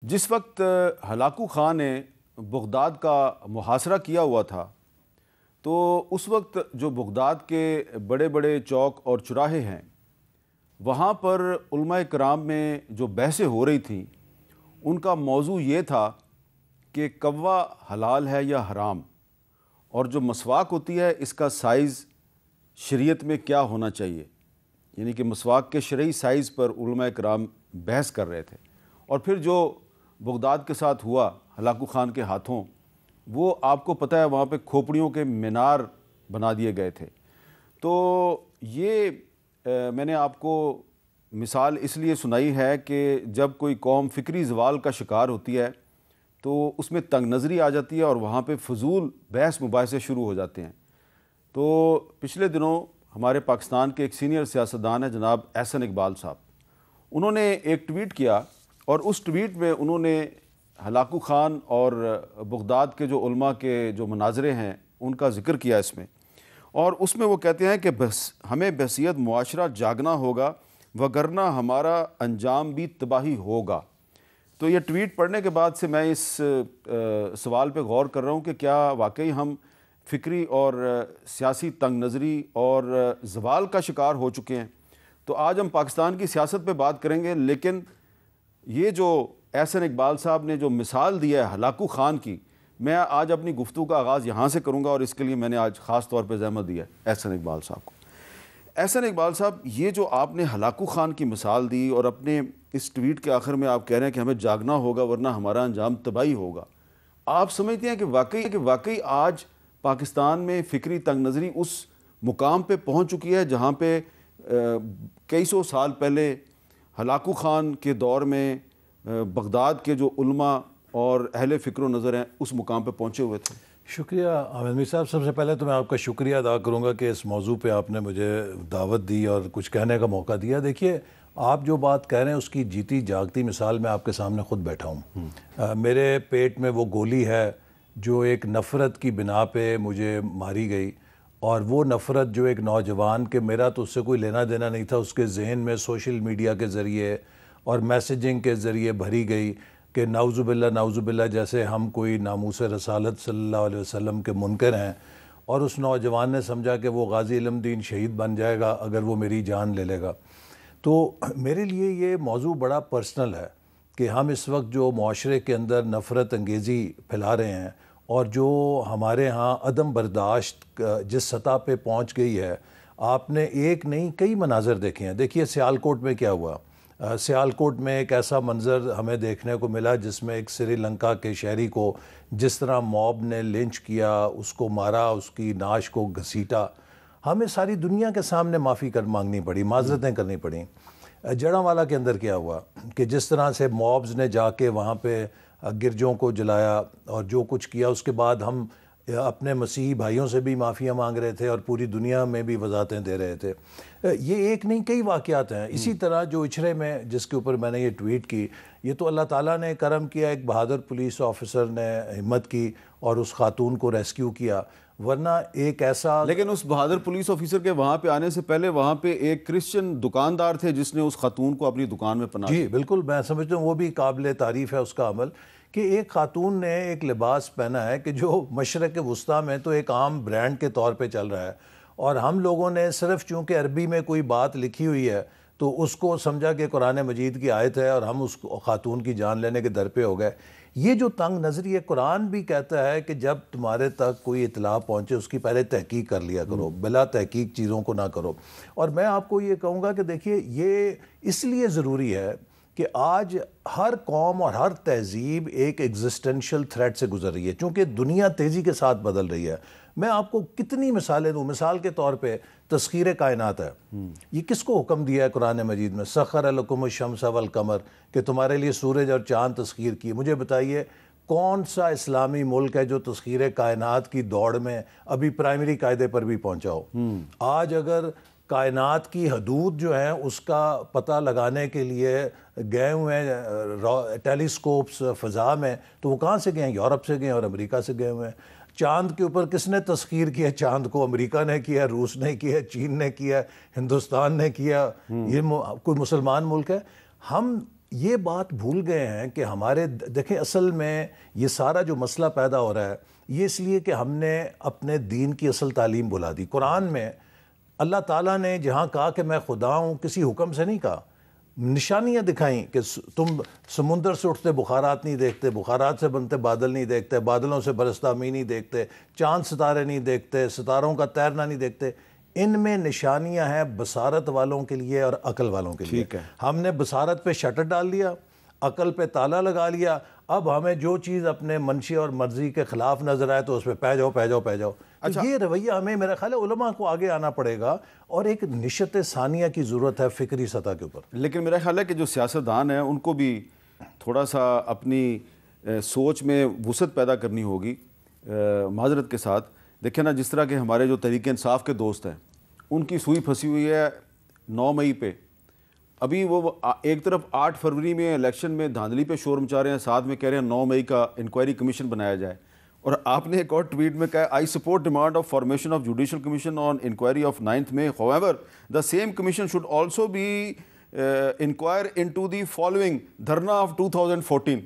جس وقت Hulagu Khan نے بغداد کا محاصرہ کیا ہوا تھا تو اس وقت جو بغداد کے بڑے بڑے چوک اور چوراہے ہیں وہاں پر علماء کرام میں جو بحثیں ہو رہی تھیں ان کا موضوع یہ تھا کہ کوا حلال ہے یا حرام، اور جو مسواک ہوتی ہے اس کا سائز شریعت میں کیا ہونا چاہیے، یعنی کہ مسواک کے شرعی سائز پر علماء کرام بحث کر رہے تھے۔ اور پھر جو بغداد کے ساتھ ہوا ہلاکو خان کے ہاتھوں، وہ آپ کو پتہ ہے وہاں پہ کھوپڑیوں کے مینار بنا دیے گئے تھے۔ تو یہ میں نے آپ کو مثال اس لیے سنائی ہے کہ جب کوئی قوم فکری زوال کا شکار ہوتی ہے تو اس میں تنگ نظری آ جاتی ہے اور وہاں پہ فضول بحث مباحثے شروع ہو جاتے ہیں۔ تو پچھلے دنوں ہمارے پاکستان کے ایک سینئر سیاستدان ہیں جناب احسن اقبال صاحب، انہوں نے ایک ٹویٹ کیا اور اس ٹویٹ میں انہوں نے ہلاکو خان اور بغداد کے جو علماء کے جو مناظرے ہیں ان کا ذکر کیا اس میں، اور اس میں وہ کہتے ہیں کہ بس ہمیں بحیثیت معاشرہ جاگنا ہوگا وگرنہ ہمارا انجام بھی تباہی ہوگا۔ تو یہ ٹویٹ پڑھنے کے بعد سے میں اس سوال پہ غور کر رہا ہوں کہ کیا واقعی ہم فکری اور سیاسی تنگ نظری اور زوال کا شکار ہو چکے ہیں؟ تو آج ہم پاکستان کی سیاست پہ بات کریں گے، لیکن یہ جو احسن اقبال صاحب نے جو مثال دی ہے ہلاکو خان کی، میں آج اپنی گفتگو کا آغاز یہاں سے کروں گا، اور اس کے لیے میں نے آج خاص طور پہ زحمت دی ہے احسن اقبال صاحب کو۔ احسن اقبال صاحب، یہ جو آپ نے ہلاکو خان کی مثال دی اور اپنے اس ٹویٹ کے آخر میں آپ کہہ رہے ہیں کہ ہمیں جاگنا ہوگا ورنہ ہمارا انجام تباہی ہوگا، آپ سمجھتے ہیں کہ واقعی آج پاکستان میں فکری تنگ نظری اس مقام پہ پہنچ چکی ہے جہاں پہ کئی سو سال پہلے ہلاکو خان کے دور میں بغداد کے جو علماء اور اہل فکر و نظر ہیں اس مقام پہ پہنچے ہوئے تھے؟ شکریہ عامر میر صاحب، سب سے پہلے تو میں آپ کا شکریہ ادا کروں گا کہ اس موضوع پہ آپ نے مجھے دعوت دی اور کچھ کہنے کا موقع دیا۔ دیکھیے، آپ جو بات کہہ رہے ہیں اس کی جیتی جاگتی مثال میں آپ کے سامنے خود بیٹھا ہوں۔ میرے پیٹ میں وہ گولی ہے جو ایک نفرت کی بنا پہ مجھے ماری گئی، اور وہ نفرت جو ایک نوجوان کے میرا تو اس سے کوئی لینا دینا نہیں تھا، اس کے ذہن میں سوشل میڈیا کے ذریعے اور میسیجنگ کے ذریعے بھری گئی کہ نعوذ باللہ جیسے ہم کوئی ناموس رسالت صلی اللہ علیہ وسلم کے منکر ہیں، اور اس نوجوان نے سمجھا کہ وہ غازی علم دین شہید بن جائے گا اگر وہ میری جان لے لے گا۔ تو میرے لیے یہ موضوع بڑا پرسنل ہے کہ ہم اس وقت جو معاشرے کے اندر نفرت انگیزی پھیلا رہے ہیں اور جو ہمارے ہاں عدم برداشت جس سطح پہ پہنچ گئی ہے، آپ نے ایک نہیں کئی مناظر دیکھے ہیں۔ دیکھیے سیالکوٹ میں کیا ہوا۔ سیالکوٹ میں ایک ایسا منظر ہمیں دیکھنے کو ملا جس میں ایک سری لنکا کے شہری کو جس طرح موب نے لنچ کیا، اس کو مارا، اس کی ناش کو گھسیٹا، ہمیں ساری دنیا کے سامنے معافی مانگنی پڑی، معذرتیں کرنی پڑیں۔ جڑاں کے اندر کیا ہوا کہ جس طرح سے موبز نے جا کے وہاں پہ گرجوں کو جلایا اور جو کچھ کیا، اس کے بعد ہم اپنے مسیحی بھائیوں سے بھی معافیاں مانگ رہے تھے اور پوری دنیا میں بھی وضاحتیں دے رہے تھے۔ یہ ایک نہیں کئی واقعات ہیں۔ اسی طرح جو اچھرے میں جس کے اوپر میں نے یہ ٹویٹ کی، یہ تو اللہ تعالیٰ نے کرم کیا، ایک بہادر پولیس آفیسر نے ہمت کی اور اس خاتون کو ریسکیو کیا، ورنہ ایک ایسا… لیکن اس بہادر پولیس آفیسر کے وہاں پہ آنے سے پہلے وہاں پہ ایک کرسچن دکاندار تھے جس نے اس خاتون کو اپنی دکان میں پناہ دی۔ جی بالکل، میں سمجھتا ہوں وہ بھی قابل تعریف ہے اس کا عمل کہ ایک خاتون نے ایک لباس پہنا ہے کہ جو مشرق وسطیٰ میں تو ایک عام برانڈ کے طور پہ چل رہا ہے، اور ہم لوگوں نے صرف چونکہ عربی میں کوئی بات لکھی ہوئی ہے تو اس کو سمجھا کہ قرآن مجید کی آیت ہے اور ہم اس خاتون کی جان لینے کے در پہ ہو گئے۔ یہ جو تنگ نظری ہے، قرآن بھی کہتا ہے کہ جب تمہارے تک کوئی اطلاع پہنچے اس کی پہلے تحقیق کر لیا کرو، بلا تحقیق چیزوں کو نہ کرو۔ اور میں آپ کو یہ کہوں گا کہ دیکھیے، یہ اس لیے ضروری ہے کہ آج ہر قوم اور ہر تہذیب ایک ایگزسٹنشل تھریٹ سے گزر رہی ہے، چونکہ دنیا تیزی کے ساتھ بدل رہی ہے۔ میں آپ کو کتنی مثالیں دوں۔ مثال کے طور پہ تسخیر کائنات ہے، یہ کس کو حکم دیا ہے قرآن مجید میں؟ سخر لکم الشمس والقمر، کہ تمہارے لیے سورج اور چاند تسخیر کیے۔ مجھے بتائیے کون سا اسلامی ملک ہے جو تسخیر کائنات کی دوڑ میں ابھی پرائمری قاعدے پر بھی پہنچا ہو؟ آج اگر کائنات کی حدود جو ہیں اس کا پتہ لگانے کے لیے گئے ہوئے ہیں ٹیلیسکوپس فضا میں، تو وہ کہاں سے گئے ہیں؟ یورپ سے گئے ہیں اور امریکہ سے گئے ہوئے ہیں۔ چاند کے اوپر کس نے تسخیر کیا؟ چاند کو امریکہ نے کیا، روس نے کیا، چین نے کیا، ہندوستان نے کیا۔ یہ کوئی مسلمان ملک ہے؟ ہم یہ بات بھول گئے ہیں کہ ہمارے دیکھیں اصل میں یہ سارا جو مسئلہ پیدا ہو رہا ہے یہ اس لیے کہ ہم نے اپنے دین کی اصل تعلیم بھلا دی۔ قرآن میں اللہ تعالیٰ نے جہاں کہا کہ میں خدا ہوں، کسی حکم سے نہیں کہا، نشانیاں دکھائیں کہ تم سمندر سے اٹھتے بخارات نہیں دیکھتے، بخارات سے بنتے بادل نہیں دیکھتے، بادلوں سے برستا می نہیں دیکھتے، چاند ستارے نہیں دیکھتے، ستاروں کا تیرنا نہیں دیکھتے۔ ان میں نشانیاں ہیں بصارت والوں کے لیے اور عقل والوں کے لیے۔ ٹھیک ہے، ہم نے بصارت پہ شٹر ڈال دیا، عقل پہ تالا لگا لیا، اب ہمیں جو چیز اپنے منشی اور مرضی کے خلاف نظر آئے تو اس پہ پہ جاؤ پہ جاؤ پہ جاؤ۔ تو یہ رویہ ہمیں میرا خیال ہے علماء کو آگے آنا پڑے گا اور ایک نشت ثانیہ کی ضرورت ہے فکری سطح کے اوپر۔ لیکن میرا خیال ہے کہ جو سیاستدان ہیں ان کو بھی تھوڑا سا اپنی سوچ میں وسعت پیدا کرنی ہوگی۔ معذرت کے ساتھ دیکھیں نا، جس طرح کے ہمارے جو تحریک انصاف کے دوست ہیں ان کی سوئی پھنسی ہوئی ہے 9 مئی پہ، ابھی وہ ایک طرف 8 فروری میں الیکشن میں دھاندلی پہ شور مچا رہے ہیں، ساتھ میں کہہ رہے ہیں 9 مئی کا انکوائری کمیشن بنایا جائے، اور آپ نے ایک اور ٹویٹ میں کہا I support demand of formation of judicial commission on inquiry of 9 May، however the same commission should also be inquire into the following dharna of 2014۔